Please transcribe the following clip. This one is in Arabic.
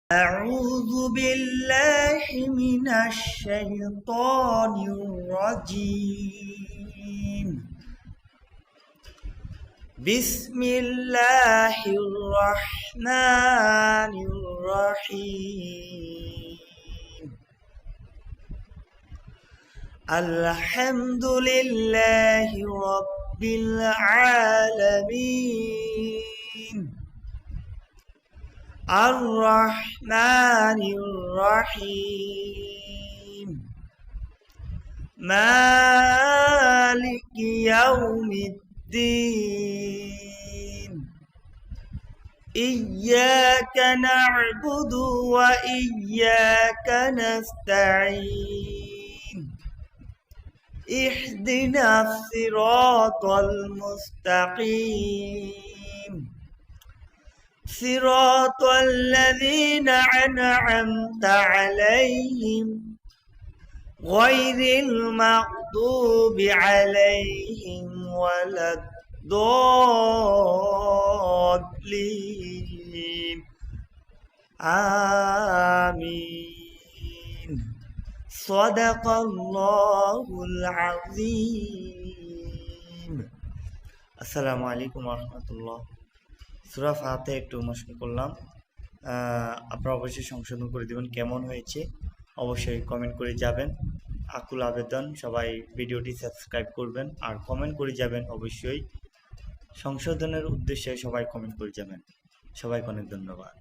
أعوذ بالله من الشيطان الرجيم. بسم الله الرحمن الرحيم. الحمد لله رب العالمين الرحمن الرحيم مالك يوم الدين. إياك نعبد وإياك نستعين. اهدنا الصراط المستقيم صراط الذين أنعمت عليهم غير المغضوب عليهم ولا الضالين. آمين. صدق الله العظيم. السلام عليكم ورحمة الله. সূরা ফাতিহা একটু মশক করলাম, আপনারা অবশ্যই সংশোধন করে দেবেন। কেমন হয়েছে অবশ্যই কমেন্ট করে যাবেন। আকুল আবেদন, সবাই ভিডিওটি সাবস্ক্রাইব করবেন আর কমেন্ট করে যাবেন। অবশ্যই সংশোধনের উদ্দেশ্যে সবাই কমেন্ট করে যাবেন। সবাইকে অনেক ধন্যবাদ।